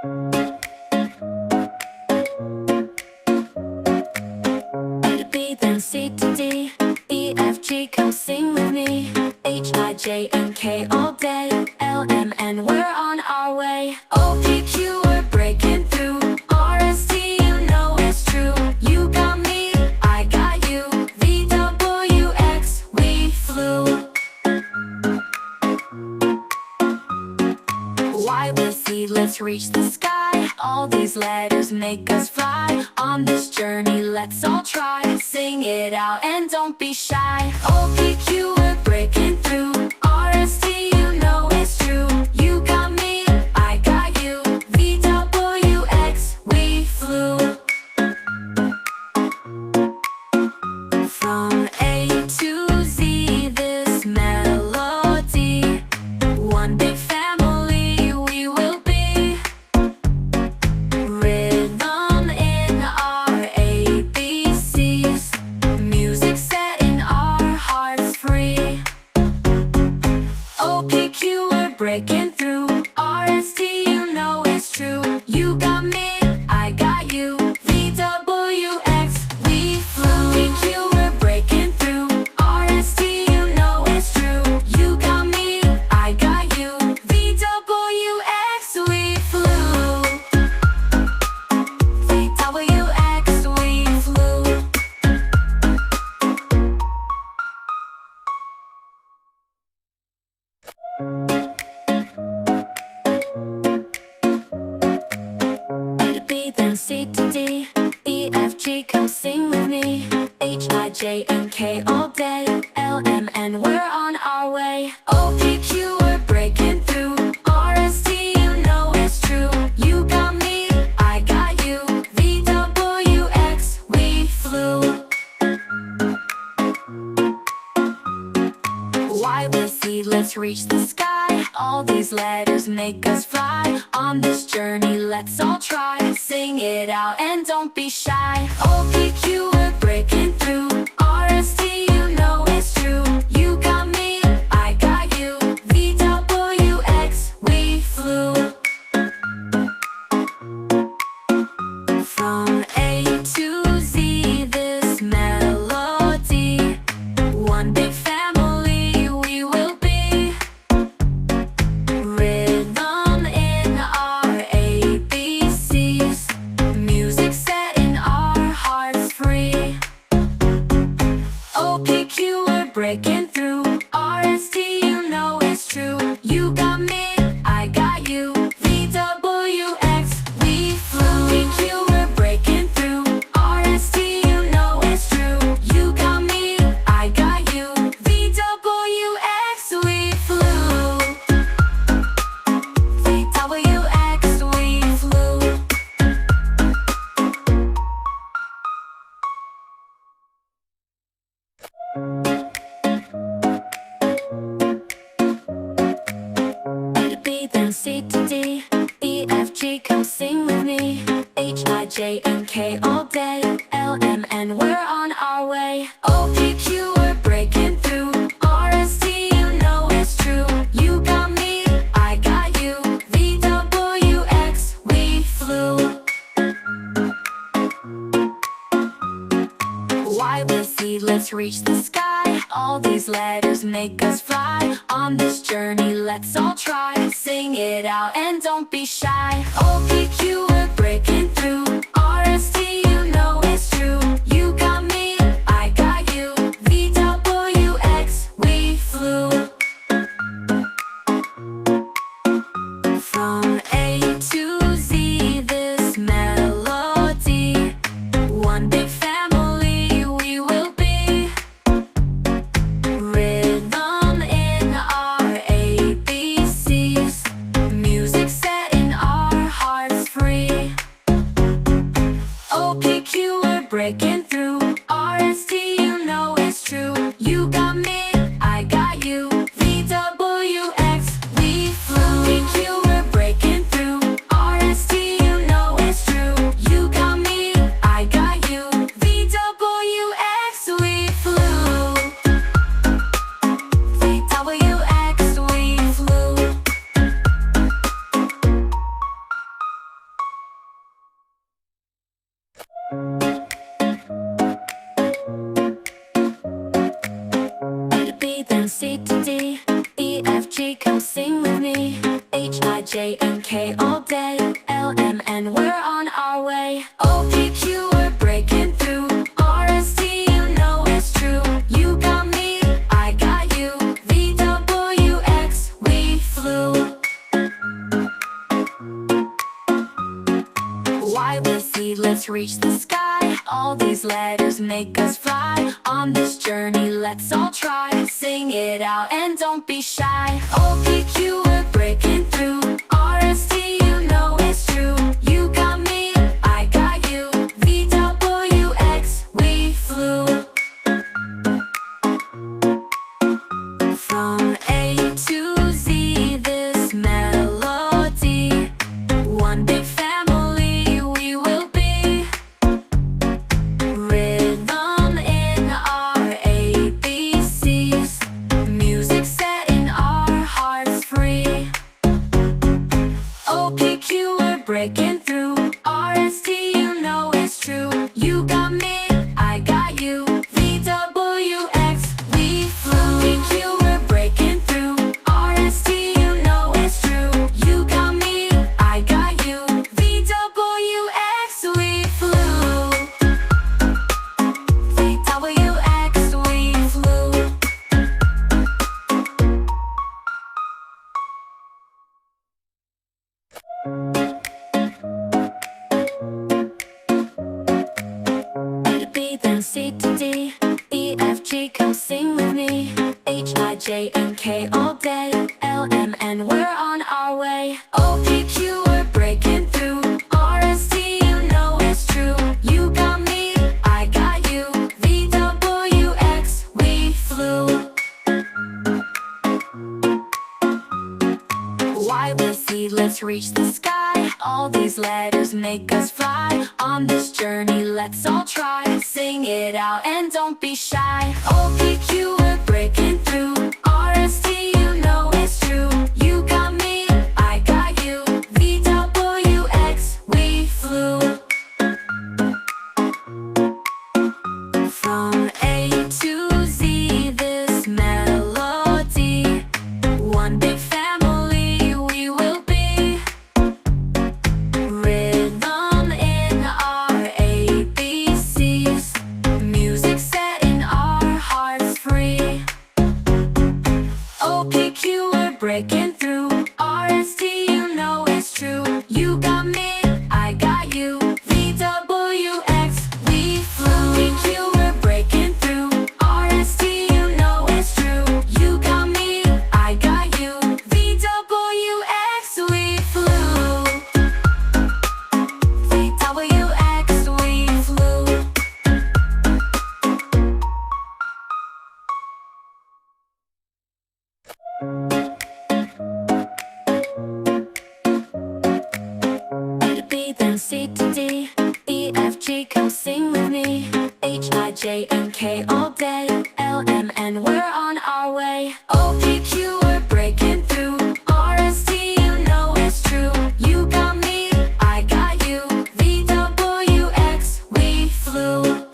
A to B, then C to D, E, F, G, come sing with me. H, I, J, and K all day, L, M, N, we're on our way. O, P, Q, we're breaking through. R, S, T, you know it's true. You got me, I got you. V, W, X, we flew. Y with Z, let's reach the sky. All these letters make us fly. On this journey, let's all try. Sing it out and don't be shy. O, P, Q, we're breaking through. R, S, T, you know it's true. You got me, I got you. V, W, X, we flew. From A to Z, this melody, one big family we will be. Rhythm in our ABCs, music setting our hearts free. O, P, Q, we're breaking through. R, S, T, you know it's true. You got me, I got you. V, W, X, we flew. P, Q, we're breaking through. R, S, T, you know it's true. You got me, I got you. V, W, X, we flew. V, W, X, we flew. A to B, then C to D, E, F, G, come sing with me. H, I, J, and K all day, L, M, N, we're on our way. O, P, Q, we're breaking through. R, S, T, you know it's true. You got me, I got you. V, W, X, we flew. Y with Z, let's reach the sky. All these letters make us fly. On this journey, let's all try. Sing it out and don't be shy. O, P, Q, we're breaking through. R, S, T, you know it's true. You got me, I got you. V, W, X, we flew. From A to Z, this melody, one big family we will be. Rhythm in our ABCs, music setting our hearts free. O, P, Q, we're breaking through. R, S, T, you know it's true. You got me, I got you. V, W, X, we flew. P, Q, we're breaking through. R, S, T, you know it's true. You got me, I got you. V, W, X, we flew. V, W, X, we flew. A to B, then C to D, E, F, G, come sing with me. H, I, J, and K all day, L, M, N, we're on our way. O, P, Q, we're breaking through. R, S, T, you know it's true. You got me, I got you. V, W, X, we flew. Y with Z, let's reach the sky. All these letters make us fly. On this journey, let's all try. Sing it out and don't be shy. O, P, Q, we're breaking through. R, S, T, you know it's true. You got me, I got you. V, W, X, we flew. From A to Z, this melody, one big family we will be. Rhythm in our ABCs, music setting our hearts A to B, then C to D, E, F, G, come sing with me. H, I, J, and K all day, L, M, N, we're on our way. O, P, Q, we're breaking through. R, S, T, you know it's true. You got me, I got you. V, W, X, we flew. Y with Z, let's reach the sky. All these letters make us fly. On this journey, let's all try. Sing it out and don't be shy. O, P, Q, we're breaking through. R, S, T, you know it's true. You got me, I got you. V, W, X, we flew. From A to Z, this melody. One big family we will be. Rhythm in our ABCs. Music setting our hearts free. O, P, Q, we're breaking through. R, S, T, you know it's true. You got me, I got you. V, W, X, we flew. P, Q, we're breaking through. R, S, T, you know it's true. You got me, I got you. V, W, X, we flew. V, W, X, we flew. A to B, then C to D, E, F, G, come sing with me. H, I, J, and K all day, L, M, N, we're on our way. O, P, Q, we're breaking through. R, S, T, you know it's true. You got me, I got you. V, W, X, we flew. Y with Z, let's reach the sky. All these letters make us fly. On this journey, let's all try. Sing it out and don't be shy. O, P, Q, we're breaking through. R, S, T, you know it's true. You got me, I got you. V, W, X, we flew. From A to Z, this melody. One big family we will be. Rhythm in our ABCs. Music setting our hearts free. O, P, Q, we're breaking through. R, S, T, you know it's true. You got me, I got you. V, W, X, we flew. P, Q, we're breaking through. R, S, T, you know it's true. You got me, I got you. V, W, X, we flew. V, W, X, we flew. A to B, then C to D, E, F, G, come sing with me. H, I, J, and K all day, L, M, N, we're on our way. O, P, Q, we're breaking through. R, S, T, you know it's true. You got me, I got you. V, W, X, we flew.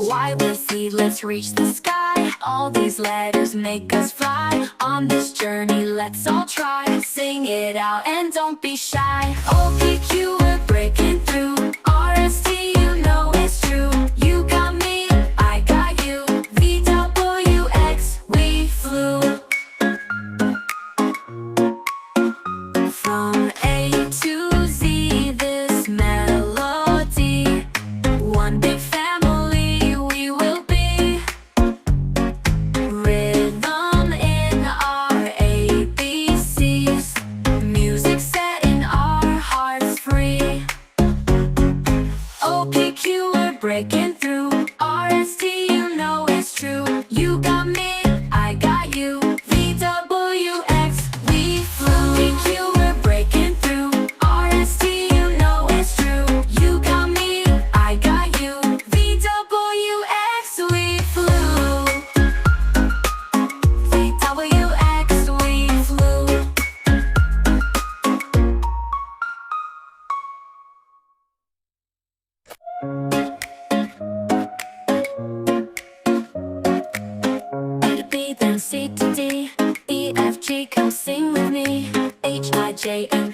Y with Z, let's reach the sky. All these letters make us fly. On this journey, let's all try. Sing it out and don't be shy. O, P, Q, we're breaking through. R, S, T, you know it's true. You got me, I got you. V, W, X, we flew. From A to Z, this melody. One big family we will be. Rhythm in our ABCs. Music setting our hearts free. A to B, then C to D, E, F, G, come sing with me. H, I, J, and